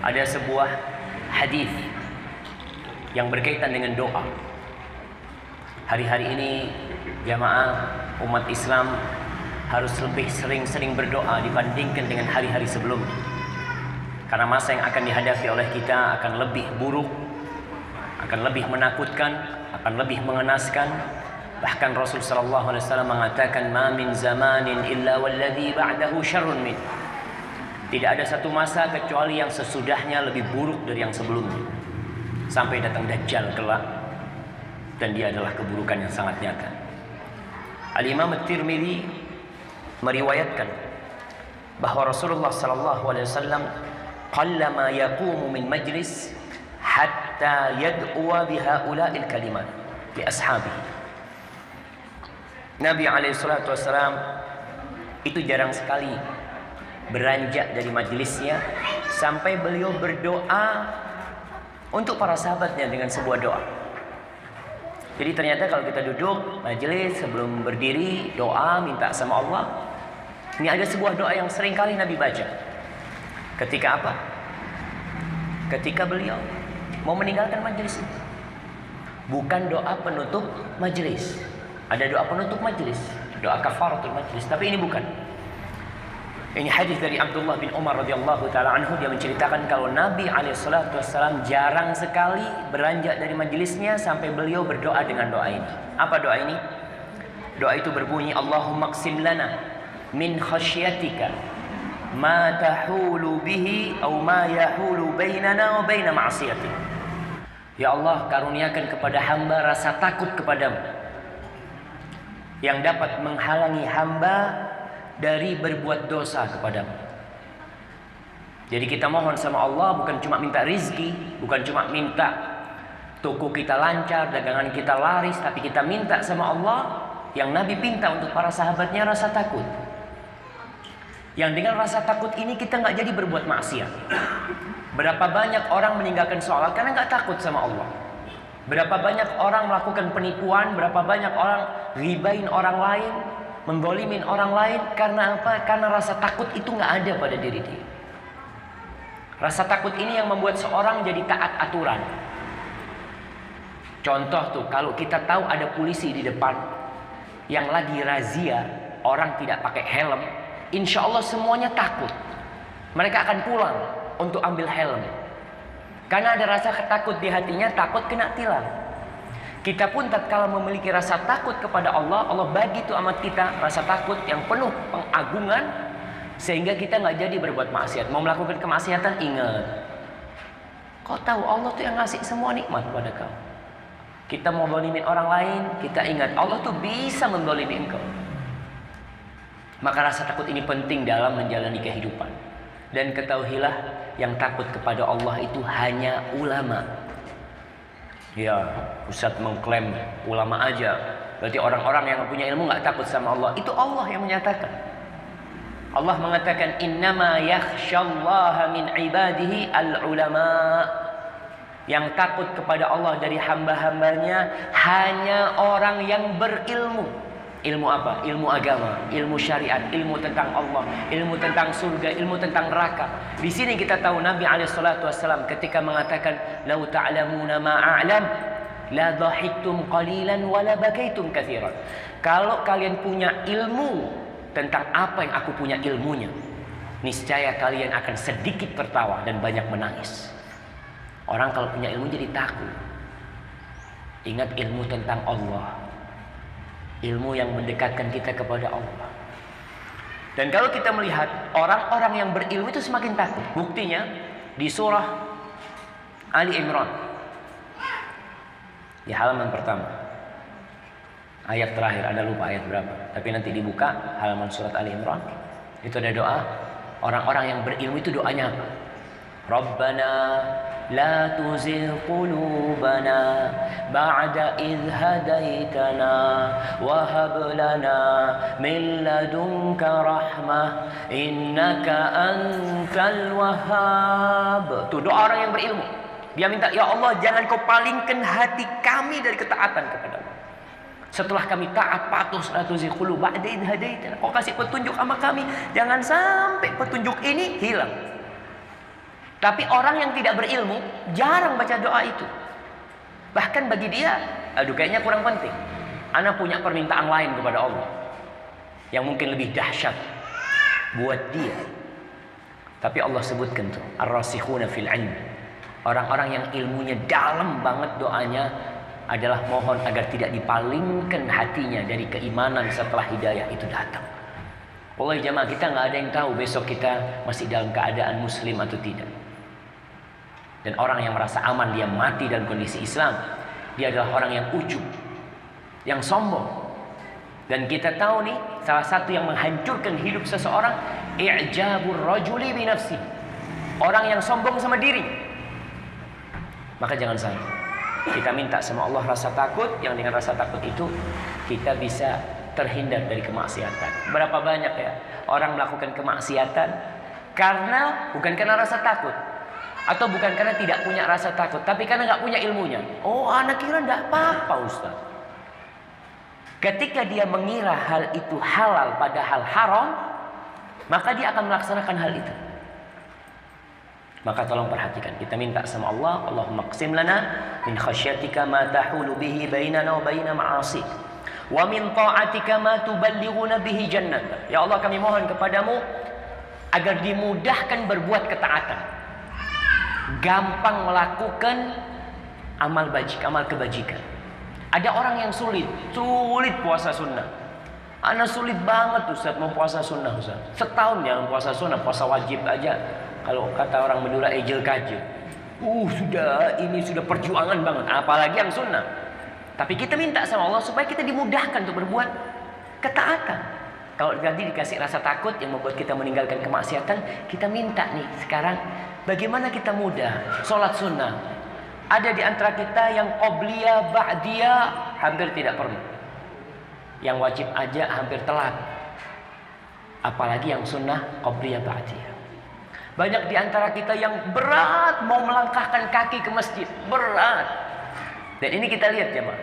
Ada sebuah hadis yang berkaitan dengan doa. Hari-hari ini jamaah umat Islam harus lebih sering-sering berdoa dibandingkan dengan hari-hari sebelumnya. Karena masa yang akan dihadapi oleh kita akan lebih buruk, akan lebih menakutkan, akan lebih mengenaskan. Bahkan Rasul sallallahu alaihi wasallam mengatakan, "Ma min zamanin illa walladhi ba'dahu syarrun min." Tidak ada satu masa kecuali yang sesudahnya lebih buruk dari yang sebelumnya. Sampai datang Dajjal kelak, dan dia adalah keburukan yang sangat nyata. Al-Imam At-Tirmidzi meriwayatkan bahwa Rasulullah sallallahu alaihi wasallam qallama yaqumu min majlis hatta yad'uwa bihaula'il kalimat li ashabihi. Nabi alaihi salatu wasallam itu jarang sekali beranjak dari majelisnya sampai beliau berdoa untuk para sahabatnya dengan sebuah doa. Jadi ternyata kalau kita duduk majelis sebelum berdiri doa minta sama Allah, ini ada sebuah doa yang sering kali Nabi baca. Ketika apa? Ketika beliau mau meninggalkan majelis. Bukan doa penutup majelis. Ada doa penutup majelis, doa kafaratul majelis, tapi ini bukan. Ini hadis dari Abdullah bin Umar radhiyallahu taala anhu, dia menceritakan kalau Nabi alaihi salatu wasallam jarang sekali beranjak dari majelisnya sampai beliau berdoa dengan doa ini. Apa doa ini? Doa itu berbunyi, Allahumma qsim lana min khasyatika ma tahulu bihi aw ma yahulu bainana wa baina ma'siyatik. Ya Allah, karuniakan kepada hamba rasa takut kepadamu yang dapat menghalangi hamba dari berbuat dosa kepadamu. Jadi kita mohon sama Allah bukan cuma minta rizki, bukan cuma minta toko kita lancar, dagangan kita laris, tapi kita minta sama Allah yang Nabi pinta untuk para sahabatnya, rasa takut. Yang dengan rasa takut ini kita nggak jadi berbuat maksiat. Berapa banyak orang meninggalkan sholat karena nggak takut sama Allah. Berapa banyak orang melakukan penipuan, berapa banyak orang ribain orang lain, menzalimin orang lain. Karena apa? Karena rasa takut itu nggak ada pada diri dia. Rasa takut ini yang membuat seorang jadi taat aturan. Contoh tuh, kalau kita tahu ada polisi di depan yang lagi razia orang tidak pakai helm, insya Allah semuanya takut. Mereka akan pulang untuk ambil helm. Karena ada rasa takut di hatinya, takut kena tilang. Kita pun tatkala memiliki rasa takut kepada Allah, Allah bagi itu amat kita rasa takut yang penuh pengagungan, sehingga kita nggak jadi berbuat maksiat. Mau melakukan kemaksiatan, ingat, kau tahu Allah tuh yang ngasih semua nikmat pada kau. Kita mau zalimin orang lain, kita ingat Allah tuh bisa menzalimi engkau. Maka rasa takut ini penting dalam menjalani kehidupan. Dan ketahuilah, yang takut kepada Allah itu hanya ulama. Ya, Ustadz mengklaim ulama aja, berarti orang-orang yang punya ilmu nggak takut sama Allah. Itu Allah yang menyatakan. Allah mengatakan, innama yakhsyallaha min ibadihi al-ulama. Yang takut kepada Allah dari hamba-hambanya hanya orang yang berilmu. Ilmu apa? Ilmu agama, ilmu syariat, ilmu tentang Allah, ilmu tentang surga, ilmu tentang neraka. Di sini kita tahu Nabi SAW ketika mengatakan, "Lau ta'lamuna ma a'lam, la dhahiktum qalilan wa la bakaitum katsiran." Kalau kalian punya ilmu tentang apa yang aku punya ilmunya, niscaya kalian akan sedikit tertawa dan banyak menangis. Orang kalau punya ilmu jadi takut. Ingat ilmu tentang Allah. Ilmu yang mendekatkan kita kepada Allah. Dan kalau kita melihat orang-orang yang berilmu itu semakin takut. Buktinya di surah Ali Imran, di halaman pertama, ayat terakhir, Anda lupa ayat berapa, tapi nanti dibuka halaman surat Ali Imran. Itu ada doa. Orang-orang yang berilmu itu doanya apa? Rabbana la tuzigh qulubana ba'da idh hadaitana wa hab lana min ladunka rahmah innaka antal wahhab. Itu doa orang yang berilmu. Dia minta, ya Allah, jangan kau palingkan hati kami dari ketaatan kepada Allah. Setelah kami taat patuh, la tuzigh qulubana ba'da idh hadaitana. Kau kasih petunjuk sama kami, jangan sampai petunjuk ini hilang. Tapi orang yang tidak berilmu jarang baca doa itu. Bahkan bagi dia, aduh kayaknya kurang penting. Ana punya permintaan lain kepada Allah yang mungkin lebih dahsyat buat dia. Tapi Allah sebutkan tuh, ar-rasikhuna fil ilm. Orang-orang yang ilmunya dalam banget doanya adalah mohon agar tidak dipalingkan hatinya dari keimanan setelah hidayah itu datang. Wallahi jamaah, kita nggak ada yang tahu besok kita masih dalam keadaan muslim atau tidak. Dan orang yang merasa aman dia mati dalam kondisi Islam, dia adalah orang yang ujub, yang sombong. Dan kita tahu nih, salah satu yang menghancurkan hidup seseorang, i'jabur rajuli bi nafsi. Orang yang sombong sama diri. Maka jangan sampai kita minta sama Allah rasa takut, yang dengan rasa takut itu kita bisa terhindar dari kemaksiatan. Berapa banyak ya orang melakukan kemaksiatan bukan karena rasa takut, atau bukan karena tidak punya rasa takut, tapi karena nggak punya ilmunya. Oh, anak kira nggak apa-apa Ustaz. Ketika dia mengira hal itu halal padahal haram, maka dia akan melaksanakan hal itu. Maka tolong perhatikan, kita minta sama Allah, Allahumma qsim lana min khasyatika ma tahulu bihi bainana wa baina ma'asik, wa min ta'atika ma tuballighuna bihi jannata. Ya Allah, kami mohon kepadamu agar dimudahkan berbuat ketaatan, gampang melakukan amal kebajikan. Ada orang yang sulit puasa sunnah. Ana sulit banget Ustaz mau puasa sunnah Ustaz. Setahun ya puasa sunnah, puasa wajib aja. Kalau kata orang Madura ejel kajil. Sudah perjuangan banget, apalagi yang sunnah. Tapi kita minta sama Allah supaya kita dimudahkan untuk berbuat ketaatan. Kalau tadi dikasih rasa takut yang membuat kita meninggalkan kemaksiatan, kita minta nih sekarang bagaimana kita mudah sholat sunnah. Ada di antara kita yang qobliyah, ba'diyah hampir tidak perlu. Yang wajib aja hampir telat. Apalagi yang sunnah qobliyah, ba'diyah. Banyak di antara kita yang berat mau melangkahkan kaki ke masjid, berat. Dan ini kita lihat ya, Pak.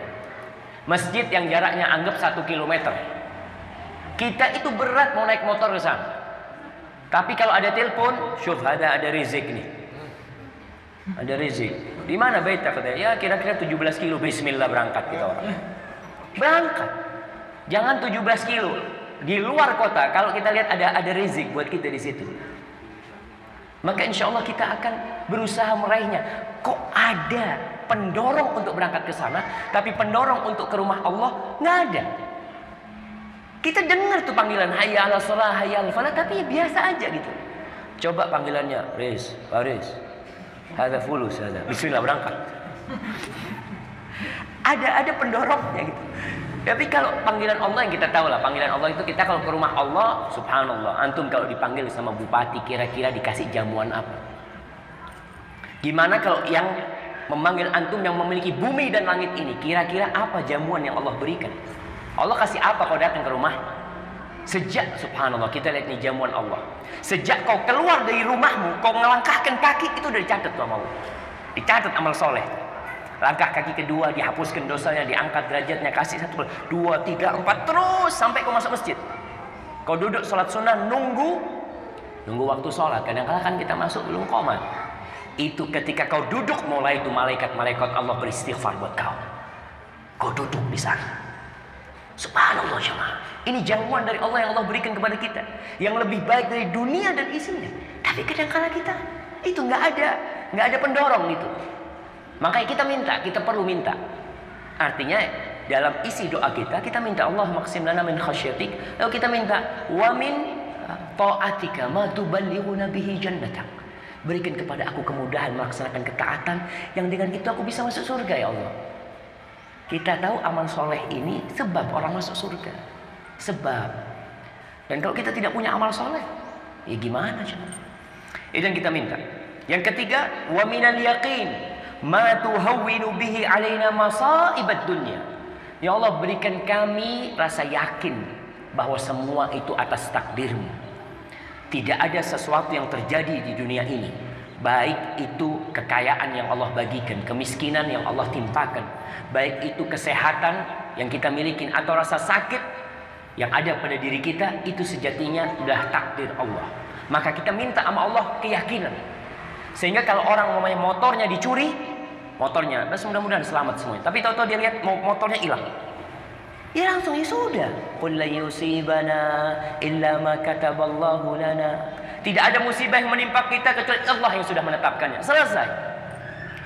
Masjid yang jaraknya anggap 1 kilometer. Kita itu berat mau naik motor ke sana. Tapi kalau ada telepon, syuf ada rizik nih. Ada rizik. Di mana baita katanya? Ya kira-kira 17 kilo. Bismillah berangkat kita orang. Berangkat. Jangan 17 kilo. Di luar kota kalau kita lihat ada rizik buat kita di situ. Maka insya Allah kita akan berusaha meraihnya. Kok ada pendorong untuk berangkat ke sana, tapi pendorong untuk ke rumah Allah nggak ada. Kita dengar tuh panggilan hayya 'alas shalah, hayya 'alal falah, tapi biasa aja gitu. Coba panggilannya, Riz, Faris, hadza fulus, hadza. Bismillah berangkat. Ada pendorongnya gitu. Tapi kalau panggilan Allah yang kita tahu lah, panggilan Allah itu kita kalau ke rumah Allah, subhanallah, antum kalau dipanggil sama bupati kira-kira dikasih jamuan apa? Gimana kalau yang memanggil antum yang memiliki bumi dan langit ini, kira-kira apa jamuan yang Allah berikan? Allah kasih apa kau datang ke rumah? Sejak, subhanallah, kita lihat nih jamuan Allah. Sejak kau keluar dari rumahmu, kau melangkahkan kaki, itu udah dicatat sama Allah. Dicatat amal soleh. Langkah kaki kedua dihapuskan dosanya, diangkat derajatnya, kasih 1, 2, 3, 4 terus sampai kau masuk masjid. Kau duduk sholat sunnah, nunggu waktu sholat. Kadang-kadang kan kita masuk belum qomat. Itu ketika kau duduk, mulai itu malaikat Allah beristighfar buat kau. Kau duduk di sana. Subhanallah jemaah. Ini jamuan dari Allah yang Allah berikan kepada kita, yang lebih baik dari dunia dan isinya. Tapi kadang-kadang kita itu nggak ada pendorong itu. Makanya kita perlu minta. Artinya dalam isi doa kita minta Allah maqsim lana min khasyatik. Lalu kita minta wa min ta'atika ma tuballighuna bihi jannatak. Berikan kepada aku kemudahan melaksanakan ketaatan yang dengan itu aku bisa masuk surga ya Allah. Kita tahu amal soleh ini sebab orang masuk surga. Sebab. Dan kalau kita tidak punya amal soleh, ya gimana coba? Itu yang kita minta. Yang ketiga, wa minal yaqin ma tuhawwinu bihi alaina masa'ibad dunya. Ya Allah, berikan kami rasa yakin bahwa semua itu atas takdir-Mu. Tidak ada sesuatu yang terjadi di dunia ini, baik itu kekayaan yang Allah bagikan, kemiskinan yang Allah timpakan, baik itu kesehatan yang kita miliki atau rasa sakit yang ada pada diri kita, itu sejatinya sudah takdir Allah. Maka kita minta sama Allah keyakinan. Sehingga kalau orang ngomongnya motornya dicuri, motornya, bas mudah-mudahan selamat semuanya. Tapi tahu-tahu dia lihat motornya hilang. Ya langsung ya sudah. Qul la yusibana illa ma kataballahu lana. Tidak ada musibah yang menimpa kita kecuali Allah yang sudah menetapkannya. Selesai.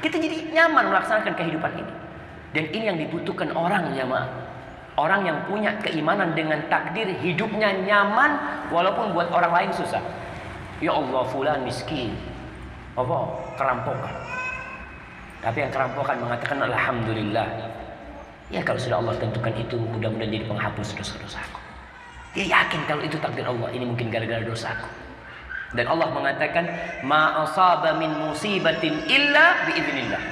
Kita jadi nyaman melaksanakan kehidupan ini. Dan ini yang dibutuhkan orang, jamaah. Orang yang punya keimanan dengan takdir, hidupnya nyaman walaupun buat orang lain susah. Ya Allah, fulan miskin. Apa? Kerampokan. Tapi yang kerampokan mengatakan alhamdulillah. Ya kalau sudah Allah tentukan itu, mudah-mudahan jadi penghapus dosa-dosaku. Dia yakin kalau itu takdir Allah, ini mungkin gara-gara dosaku. Dan Allah mengatakan, ma asaba min musibatin illa biiznillah.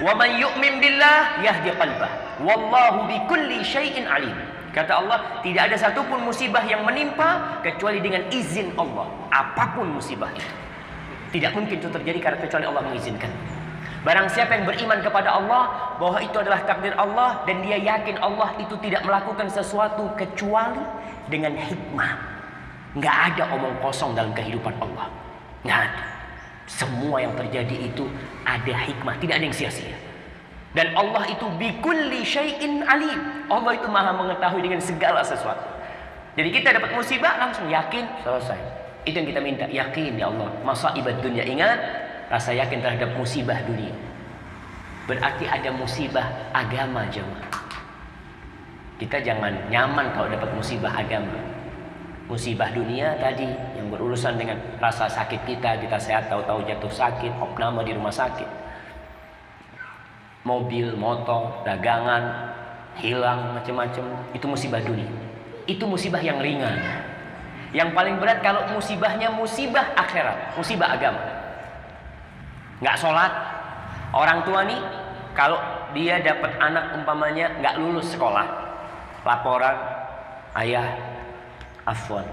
Wa man yu'min billah yahdi qalbah. Wallahu bikulli syai'in alim. Kata Allah, tidak ada satupun musibah yang menimpa kecuali dengan izin Allah. Apapun musibah itu, tidak mungkin itu terjadi karena kecuali Allah mengizinkan. Barang siapa yang beriman kepada Allah bahwa itu adalah takdir Allah dan dia yakin Allah itu tidak melakukan sesuatu kecuali dengan hikmah. Nggak ada omong kosong dalam kehidupan Allah. Nggak ada. Semua yang terjadi itu ada hikmah, tidak ada yang sia-sia. Dan Allah itu bikulli syai'in alim. Allah itu maha mengetahui dengan segala sesuatu. Jadi kita dapat musibah langsung yakin, selesai. Itu yang kita minta, yakin ya Allah. Masaibat dunia, ingat, rasa yakin terhadap musibah dunia. Berarti ada musibah agama, jemaah. Kita jangan nyaman kalau dapat musibah agama. Musibah dunia tadi yang berurusan dengan rasa sakit kita sehat, tahu-tahu jatuh sakit, opname di rumah sakit. Mobil, motor, dagangan hilang macam-macam, itu musibah dunia. Itu musibah yang ringan. Yang paling berat kalau musibahnya musibah akhirat, musibah agama. Nggak sholat, orang tua nih kalau dia dapat anak umpamanya nggak lulus sekolah, laporan, ayah afwan,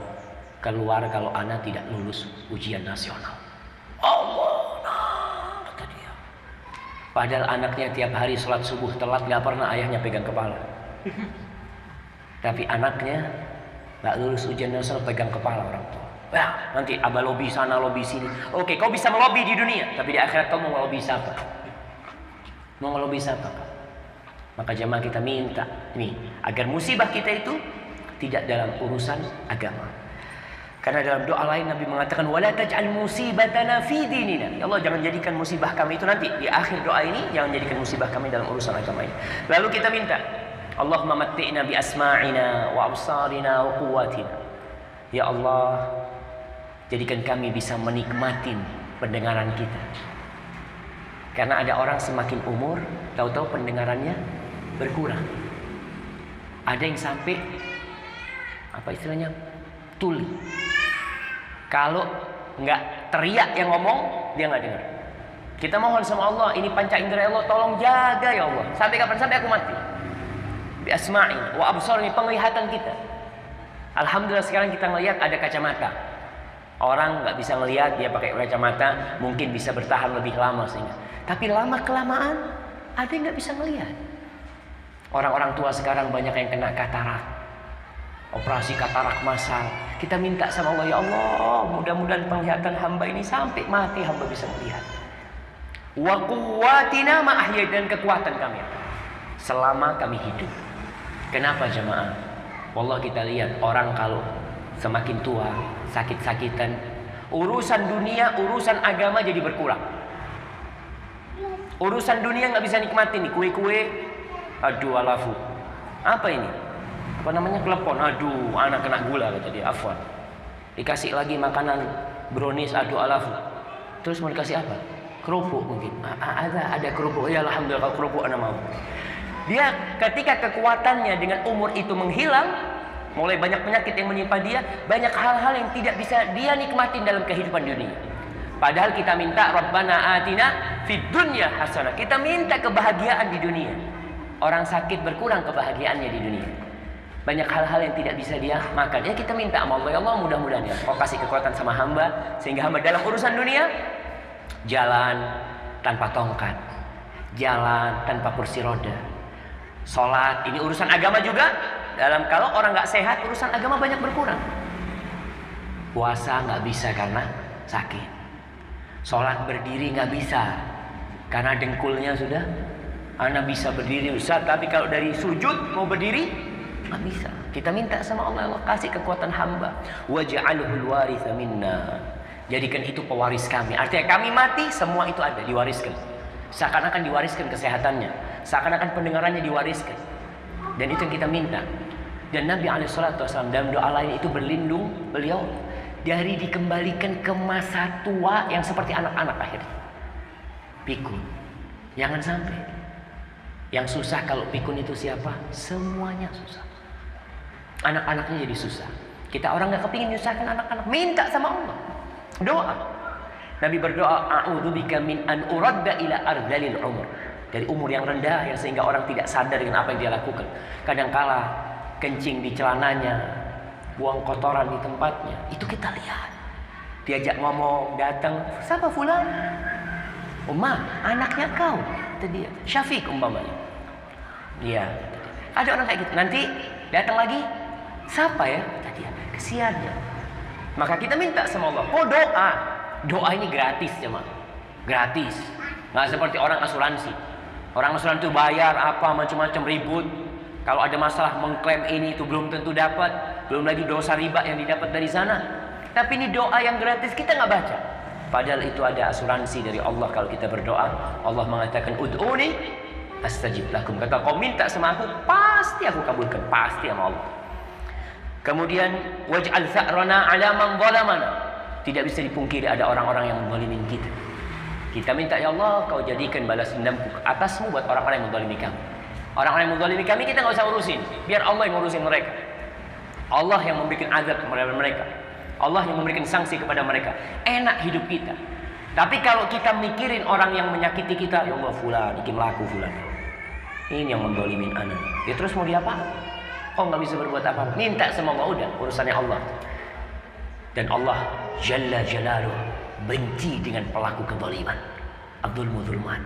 keluar kalau anak tidak lulus ujian nasional. Allah, nah, kata dia. Padahal anaknya tiap hari sholat subuh telat, nggak pernah ayahnya pegang kepala. Tapi anaknya nggak lulus ujian nasional, pegang kepala orang tua. Nah, nanti abah lobby sana, lobby sini. Oke, kau bisa melobi di dunia, tapi di akhirat kau mau melobi siapa? Mau melobi siapa? Maka jemaah kita minta nih, agar musibah kita itu tidak dalam urusan agama. Karena dalam doa lain Nabi mengatakan, wala taj'al musibatana fi dinina. Ya Allah, jangan jadikan musibah kami itu nanti di akhir doa ini, jangan jadikan musibah kami dalam urusan agama ini. Lalu kita minta, Allahumma matti'na bi asma'ina wa absarina wa quwwatina. Ya Allah, jadikan kami bisa menikmatin pendengaran kita. Karena ada orang semakin umur, tahu-tahu pendengarannya berkurang. Ada yang sampai apa istilahnya? Tuli. Kalau nggak teriak yang ngomong, dia nggak dengar. Kita mohon sama Allah, ini panca indera Allah, tolong jaga ya Allah. Sampai kapan? Sampai aku mati. Bi asma'in wa absarni, penglihatan kita. Alhamdulillah sekarang kita melihat ada kacamata. Orang nggak bisa melihat, dia pakai kacamata, mungkin bisa bertahan lebih lama sehingga. Tapi lama kelamaan ada yang nggak bisa melihat. Orang-orang tua sekarang banyak yang kena katarak, operasi katarak massal. Kita minta sama Allah, ya Allah, mudah-mudahan penglihatan hamba ini sampai mati hamba bisa melihat. Wa quwwatina ma ahya, dan kekuatan kami selama kami hidup. Kenapa jemaah? Wallah kita lihat orang kalau semakin tua, sakit-sakitan, urusan dunia, urusan agama jadi berkurang. Urusan dunia nggak bisa nikmatin nih, kue-kue, aduh alafu, apa ini? Apa namanya, klepon, aduh anak kena gula kata dia, afwan. Dikasih lagi makanan brownies, aduh alafu. Terus mau dikasih apa? Kerupuk mungkin. Ada kerupuk, ya alhamdulillah kalau kerupuk anak mau. Dia ketika kekuatannya dengan umur itu menghilang, mulai banyak penyakit yang menimpa dia, banyak hal-hal yang tidak bisa dia nikmatin dalam kehidupan dunia. Padahal kita minta Rabbana atina fid dunya hasanah. Kita minta kebahagiaan di dunia. Orang sakit berkurang kebahagiaannya di dunia. Banyak hal-hal yang tidak bisa dia makan. Ya kita minta sama Allah, ya Allah mudah-mudahan ya kau kasih kekuatan sama hamba, sehingga hamba dalam urusan dunia jalan tanpa tongkat, jalan tanpa kursi roda, sholat, ini urusan agama juga. Dalam kalau orang nggak sehat, urusan agama banyak berkurang. Puasa nggak bisa karena sakit. Sholat berdiri nggak bisa, karena dengkulnya sudah. Ana bisa berdiri Ustaz, tapi kalau dari sujud mau berdiri nggak bisa. Kita minta sama Allah, Allah kasih kekuatan hamba. Waj'alhul waritha minna. Jadikan itu pewaris kami. Artinya kami mati, semua itu ada, diwariskan. Seakan-akan diwariskan kesehatannya, seakan-akan pendengarannya diwariskan. Dan itu yang kita minta. Dan Nabi SAW dalam doa lain itu berlindung beliau dari dikembalikan ke masa tua yang seperti anak-anak akhirnya. Pikun. Jangan sampai. Yang susah kalau pikun itu siapa? Semuanya susah. Anak-anaknya jadi susah. Kita orang gak kepingin nyusahkan anak-anak. Minta sama Allah. Doa. Nabi berdoa, a'udzubika min an uradda ila ardalil umur. Dari umur yang rendah yang sehingga orang tidak sadar dengan apa yang dia lakukan. Kadangkala kencing di celananya, buang kotoran di tempatnya, itu kita lihat. Diajak ngomong, datang, siapa fulan? Umma, anaknya kau. Itu dia, Syafiq umpamanya. Iya. Ada orang kayak gitu. Nanti datang lagi, siapa ya? Kata dia, kesiannya. Maka kita minta sama Allah. Oh doa. Doa ini gratis jemaah. Gratis. Nggak seperti orang asuransi. Orang asuransi itu bayar apa macam-macam ribut. Kalau ada masalah mengklaim ini itu belum tentu dapat. Belum lagi dosa riba yang didapat dari sana. Tapi ini doa yang gratis kita nggak baca. Padahal itu ada asuransi dari Allah kalau kita berdoa. Allah mengatakan ud'uni astajib lakum. Kata kau minta sama aku, pasti aku kabulkan. Pasti sama Allah. Kemudian waj'al tha'rana 'ala man zalamana. Tidak bisa dipungkiri ada orang-orang yang menzalimi kita. Kita minta ya Allah kau jadikan balas dendamku atasmu buat orang-orang yang menzalimi kami. Orang-orang yang menzalimi kami kita nggak usah urusin. Biar Allah yang ngurusin mereka. Allah yang memberikan azab kepada mereka. Allah yang memberikan sanksi kepada mereka. Enak hidup kita. Tapi kalau kita mikirin orang yang menyakiti kita, ya Allah fulan, iki melaku fulan. Ini yang menzalimin anak. Ya terus mau diapa? Kau nggak bisa berbuat apa-apa. Minta sama Allah, udah urusannya Allah. Dan Allah Jalla Jalaluh benci dengan pelaku kezaliman. Abdul Muzulman.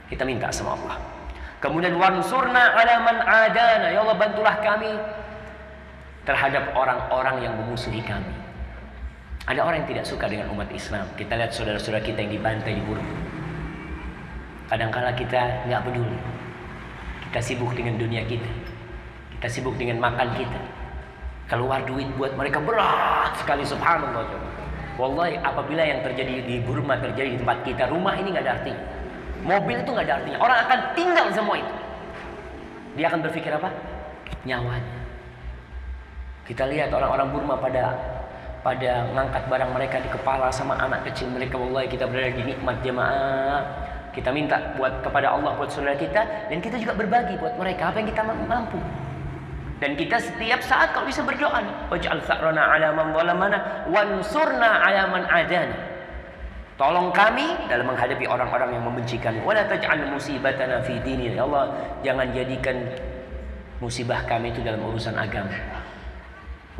Kita minta sama Allah. Kemudian wansurna ala man adana. Ya Allah bantulah kami terhadap orang-orang yang memusuhi kami. Ada orang yang tidak suka dengan umat Islam. Kita lihat saudara-saudara kita yang dibantai, dibunuh. Kadang-kala kita nggak peduli. Kita sibuk dengan dunia kita. Kita sibuk dengan makan kita. Keluar duit buat mereka berat sekali, subhanallah. Wallahi apabila yang terjadi di Burma terjadi di tempat kita, rumah ini nggak ada artinya. Mobil itu nggak ada artinya. Orang akan tinggal semua itu. Dia akan berpikir apa? Nyawanya. Kita lihat orang-orang Burma pada ngangkat barang mereka di kepala sama anak kecil mereka. Wallahi kita berada di nikmat jemaah. Kita minta buat kepada Allah buat saudara kita, dan kita juga berbagi buat mereka apa yang kita mampu. Dan kita setiap saat kalau bisa berdoa, waj'al tha'rana 'ala man zalamana wansurna 'ala man adana. Tolong kami dalam menghadapi orang-orang yang membenci kami. Wala taj'al musibatana fi dinina. Ya Allah, jangan jadikan musibah kami itu dalam urusan agama.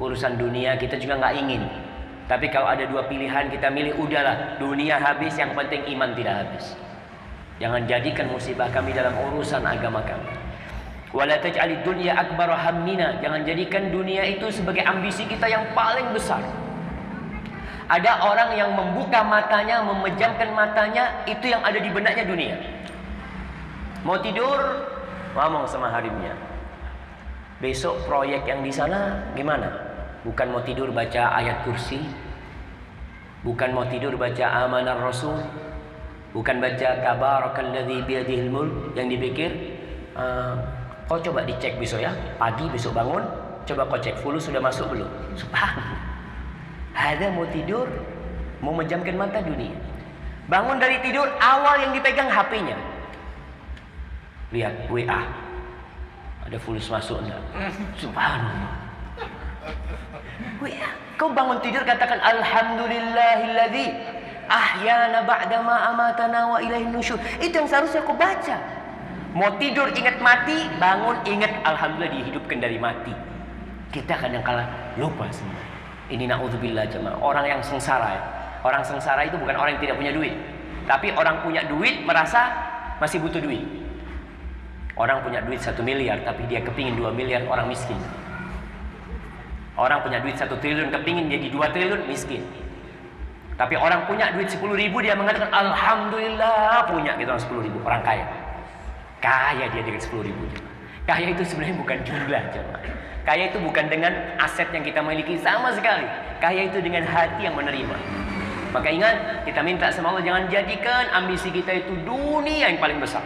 Urusan dunia kita juga nggak ingin. Tapi kalau ada dua pilihan kita milih, udahlah, dunia habis, yang penting iman tidak habis. Jangan jadikan musibah kami dalam urusan agama kami. Wala taj'alid dunya akbar hammina. Jangan jadikan dunia itu sebagai ambisi kita yang paling besar. Ada orang yang membuka matanya, memejamkan matanya, itu yang ada di benaknya dunia. Mau tidur, ngomong sama harimnya. Besok proyek yang di sana gimana? Bukan mau tidur baca ayat kursi, bukan mau tidur baca amanar rasul, bukan baca tabarakalladzi biyadihil mulk. Yang dipikir, kau coba dicek besok ya, pagi besok bangun, coba kau cek fulus sudah masuk belum. Subhanallah. Ada mau tidur, mau menjamkan mata dunia. Bangun dari tidur, awal yang dipegang HP-nya. Lihat WA. Ada fulus masuk enggak? Subhanallah. WA. Kau bangun tidur katakan alhamdulillahilladzi ahyana ba'dama amatana wa ilaihin nusyur. Itu yang seharusnya kau baca. Mau tidur ingat mati, bangun ingat alhamdulillah dihidupkan dari mati. Kita kadang-kala lupa semua. Ini na'udzubillah jemaah. Orang yang sengsara ya. Orang sengsara itu bukan orang yang tidak punya duit. Tapi orang punya duit merasa masih butuh duit. Orang punya duit 1 miliar tapi dia kepingin 2 miliar, orang miskin. Orang punya duit 1 triliun kepingin jadi 2 triliun, miskin. Tapi orang punya duit 10.000 dia mengatakan alhamdulillah punya gitu, orang 10.000, orang kaya. Kaya dia dengan 10.000. Kaya itu sebenarnya bukan jumlah, jemaah. Kaya itu bukan dengan aset yang kita miliki sama sekali. Kaya itu dengan hati yang menerima. Maka ingat, kita minta sama Allah jangan jadikan ambisi kita itu dunia yang paling besar.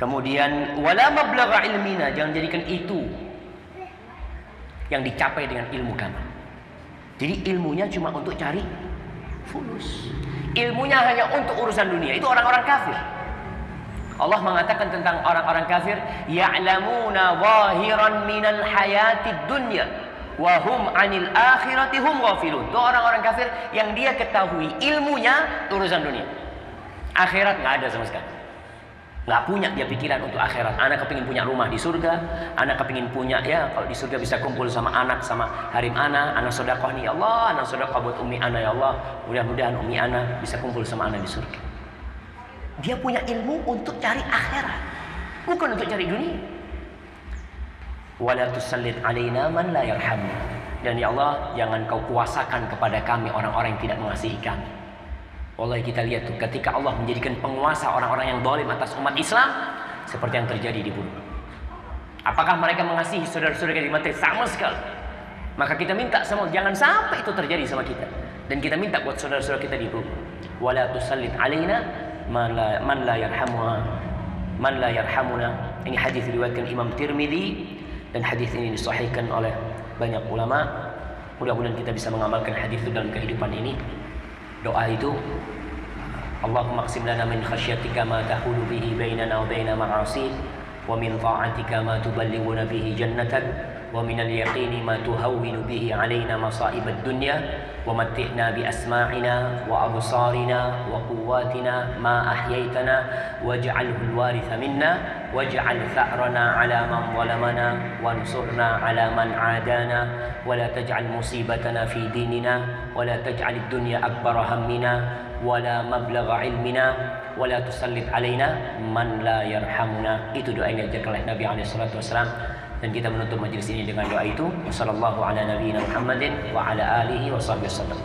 Kemudian wala mablagha ilmina, jangan jadikan itu yang dicapai dengan ilmu kami. Jadi ilmunya cuma untuk cari fulus. Ilmunya hanya untuk urusan dunia. Itu orang-orang kafir. Allah mengatakan tentang orang-orang kafir, ya'lamuna zahiran minal hayatid dunya wa hum 'anil akhirati hum ghafilun. Itu orang-orang kafir yang dia ketahui ilmunya urusan dunia. Akhirat nggak ada sama sekali. Nggak punya dia pikiran untuk akhirat. Anak kepingin punya rumah di surga, anak kepingin punya, ya kalau di surga bisa kumpul sama anak, sama harim anak sedekah nih, ya Allah, anak sedekah buat umi anak, ya Allah, mudah-mudahan umi anak bisa kumpul sama anak di surga. Dia punya ilmu untuk cari akhirat, bukan untuk cari dunia. Wala tusallit alaina man la yarhamna. Dan ya Allah, jangan kau kuasakan kepada kami orang-orang yang tidak mengasihi kami. Wallahi kita lihat tuh, ketika Allah menjadikan penguasa orang-orang yang zalim atas umat Islam, seperti yang terjadi di bumi. Apakah mereka mengasihi saudara-saudara di mati? Sama sekali. Maka kita minta sama Allah, jangan sampai itu terjadi sama kita. Dan kita minta buat saudara-saudara kita di bumi. Wala tusallit alaina man la yarhamuna. Ini hadis diriwayatkan Imam Tirmidzi, dan hadis ini disahihkan oleh banyak ulama. Mudah-mudahan kita bisa mengamalkan hadis itu dalam kehidupan ini. Doa itu, Allahumma qsim lana min khasyatika ma tahulu bihi bainana wa baina ma'asik, wa min ta'atika ma tuballighuna bihi jannatak, wa min al-yaqini ma tuhawwinu bihi alaina masa'ib ad-dunya, wa matti'na bi asma'ina wa absarina wa quwwatina ma ahyaytana waj'alhu al-waritha minna waj'al tha'rana 'ala man zalamana wansurna 'ala man 'adana wa la taj'al musibatana fi dinina wa la taj'al ad-dunya akbara hammina wa la mablagha 'ilmina wa la tusallit 'alaina man la yarhamuna. Itu doa yang diajarkan oleh Nabi alaihi salatu wasallam. Dan kita menutup majelis ini dengan doa itu. Wassallallahu ala nabiyyina Muhammadin wa ala alihi wa sahbihi wasallam.